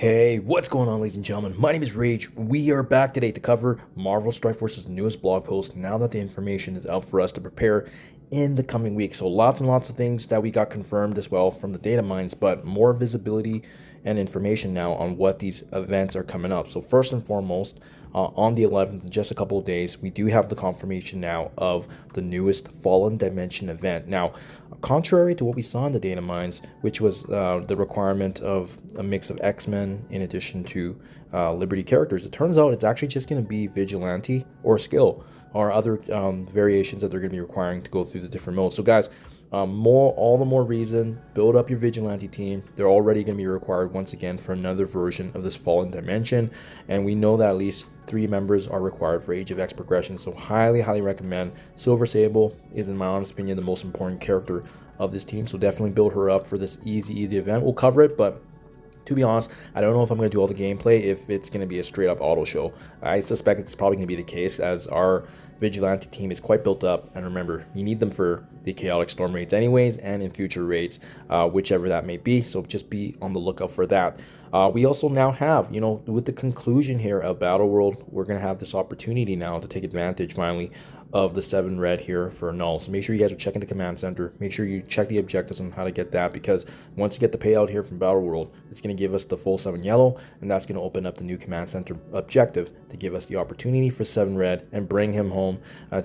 Hey, what's going on, ladies and gentlemen? My name is Rage. We are back today to cover Marvel Strike Force's newest blog post now that the information is out for us to prepare in the coming weeks. So lots and lots of things that we got confirmed as well from the data mines, but more visibility and information now on what these events are coming up. So first and foremost, on the 11th, in just a couple of days, we do have the confirmation now of the newest Fallen Dimension event. Now, contrary to what we saw in the data mines, which was the requirement of a mix of X-Men in addition to Liberty characters, it turns out it's actually just going to be Vigilante or Skill or other variations that they're going to be requiring to go through the different modes. So guys, all the more reason, build up your Vigilante team. They're already going to be required once again for another version of this Fallen Dimension, and we know that at least 3 members are required for Age of X progression, so highly recommend. Silver Sable is, in my honest opinion, the most important character of this team, so definitely build her up for this easy event. We'll cover it, but to be honest, I don't know if I'm going to do all the gameplay if it's going to be a straight up auto show. I suspect it's probably going to be the case, as our Vigilante team is quite built up, and remember, you need them for the Chaotic Storm raids anyways, and in future raids, whichever that may be, so just be on the lookout for that. We also now have, with the conclusion here of Battle World, we're going to have this opportunity now to take advantage finally of the 7 red here for null. So make sure you guys are checking the command center. Make sure you check the objectives on how to get that, because once you get the payout here from Battle World, it's going to give us the full 7 yellow, and that's going to open up the new command center objective to give us the opportunity for 7 red and bring him home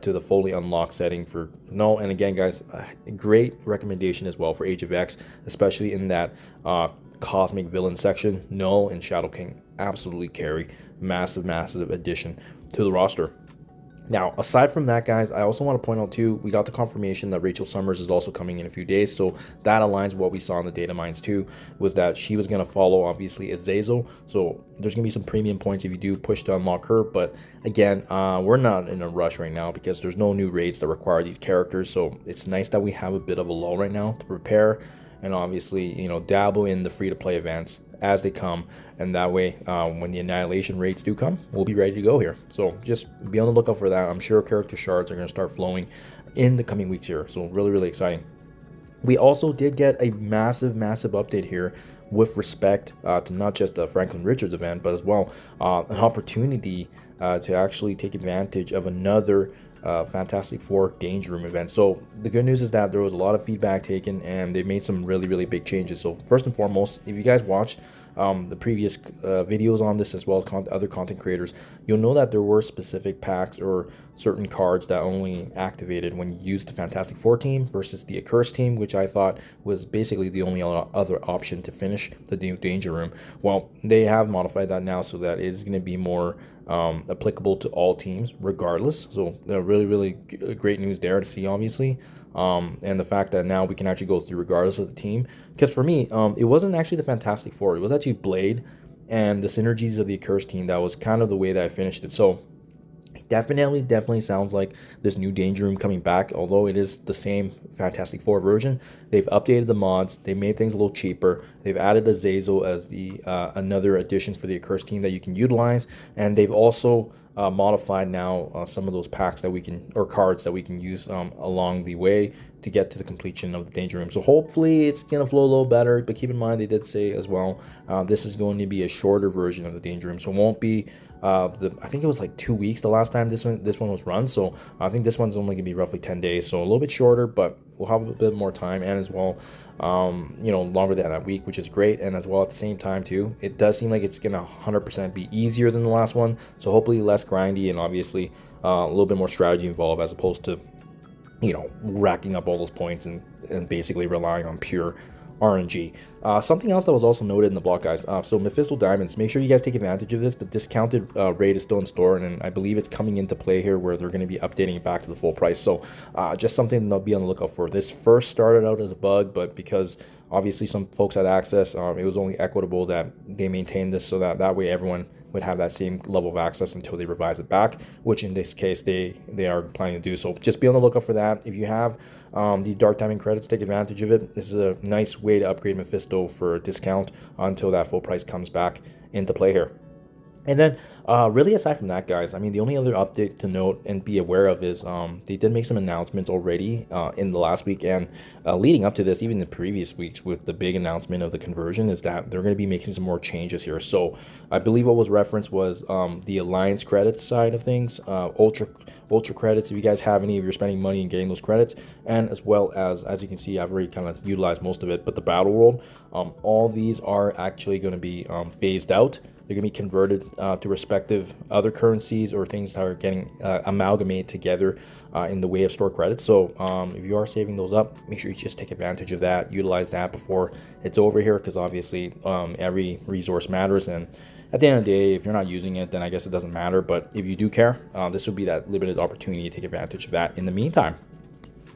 to the fully unlocked setting for null. And again, guys, a great recommendation as well for Age of X, especially in that cosmic villain section. Null and Shadow King absolutely carry. Massive addition to the roster. Now, aside from that, guys, I also want to point out too, we got the confirmation that Rachel Summers is also coming in a few days, so that aligns with what we saw in the data mines too, was that she was going to follow obviously Azazel, so there's going to be some premium points if you do push to unlock her. But again, we're not in a rush right now because there's no new raids that require these characters, so it's nice that we have a bit of a lull right now to prepare and obviously, dabble in the free-to-play events as they come, and that way when the annihilation raids do come, we'll be ready to go here. So just be on the lookout for that. I'm sure character shards are going to start flowing in the coming weeks here, so really exciting. We also did get a massive update here with respect to not just the Franklin Richards event, but as well an opportunity to actually take advantage of another Fantastic Four Danger Room event. So the good news is that there was a lot of feedback taken, and they've made some really big changes. So first and foremost, if you guys watched the previous videos on this, as well as other content creators, you'll know that there were specific packs or certain cards that only activated when you used the Fantastic Four team versus the Accursed team, which I thought was basically the only other option to finish the Danger Room. Well, they have modified that now so that it is going to be more applicable to all teams regardless. So really great news there to see, obviously. And the fact that now we can actually go through regardless of the team, because for me, it wasn't actually the Fantastic Four, it was actually Blade and the synergies of the Accursed team. That was kind of the way that I finished it. So it definitely sounds like this new Danger Room coming back, although it is the same Fantastic Four version. They've updated the mods, they made things a little cheaper, they've added Azazel as the another addition for the Accursed team that you can utilize, and they've also modified now some of those packs that we can, or cards that we can use along the way to get to the completion of the Danger Room. So hopefully it's gonna flow a little better, but keep in mind they did say as well this is going to be a shorter version of the Danger Room, so it won't be I think it was like 2 weeks the last time this one was run, so I think this one's only gonna be roughly 10 days, so a little bit shorter, but we'll have a bit more time, and as well longer than that week, which is great. And as well, at the same time too, it does seem like it's gonna 100% be easier than the last one, so hopefully less grindy, and obviously a little bit more strategy involved, as opposed to racking up all those points and basically relying on pure RNG. Something else that was also noted in the block, guys, so Mephisto Diamonds, make sure you guys take advantage of this. The discounted rate is still in store, and I believe it's coming into play here where they're going to be updating it back to the full price. So just something to be on the lookout for. This first started out as a bug, but because obviously some folks had access, it was only equitable that they maintained this, so that way everyone would have that same level of access until they revise it back, which in this case they are planning to do. So just be on the lookout for that. If you have these Dark Diamond credits, take advantage of it. This is a nice way to upgrade Mephisto for a discount until that full price comes back into play here. And then, really, aside from that, guys, I mean, the only other update to note and be aware of is they did make some announcements already in the last week and leading up to this, even the previous weeks, with the big announcement of the conversion, is that they're going to be making some more changes here. So, I believe what was referenced was the Alliance credits side of things, Ultra credits. If you guys have any, if you're spending money and getting those credits, and as well as you can see, I've already kind of utilized most of it. But the Battle World, all these are actually going to be phased out. They're going to be converted to respective other currencies or things that are getting amalgamated together in the way of store credits. So if you are saving those up, make sure you just take advantage of that, utilize that before it's over here, because obviously every resource matters. And at the end of the day, if you're not using it, then I guess it doesn't matter. But if you do care, this would be that limited opportunity to take advantage of that in the meantime.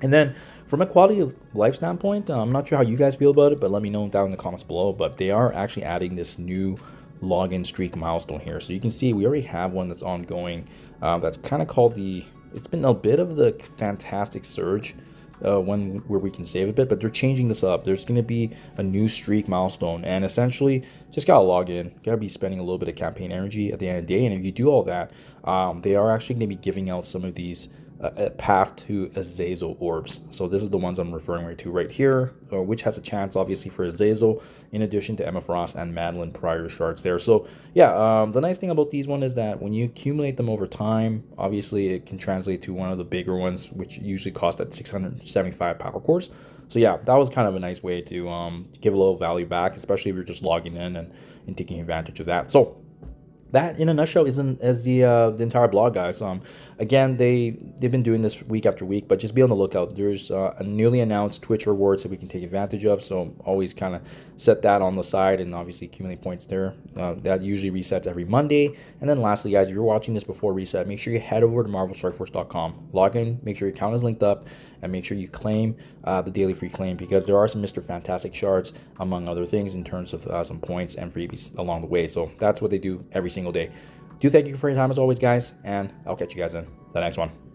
And then from a quality of life standpoint, I'm not sure how you guys feel about it, but let me know down in the comments below. But they are actually adding this new login streak milestone here. So you can see we already have one that's ongoing. That's kind of called it's been a bit of the fantastic surge one where we can save a bit, but they're changing this up. There's going to be a new streak milestone, and essentially just gotta log in, gotta be spending a little bit of campaign energy at the end of the day. And if you do all that, they are actually going to be giving out some of these a path to Azazel orbs. So this is the ones I'm referring to right here, which has a chance obviously for Azazel, in addition to Emma Frost and Madeline prior shards there. So yeah, the nice thing about these one is that when you accumulate them over time, obviously it can translate to one of the bigger ones, which usually cost at 675 power cores. So yeah, that was kind of a nice way to give a little value back, especially if you're just logging in and taking advantage of that. So that in a nutshell isn't as the entire blog, guys. Again, they've been doing this week after week, but just be on the lookout. There's a newly announced Twitch rewards that we can take advantage of, so always kind of set that on the side and obviously accumulate points there. That usually resets every Monday. And then lastly, guys, if you're watching this before reset, make sure you head over to marvelstrikeforce.com, log in, make sure your account is linked up, and make sure you claim the daily free claim, because there are some Mr. Fantastic shards, among other things, in terms of some points and freebies along the way. So that's what they do every single day. Do thank you for your time as always, guys, and I'll catch you guys in the next one.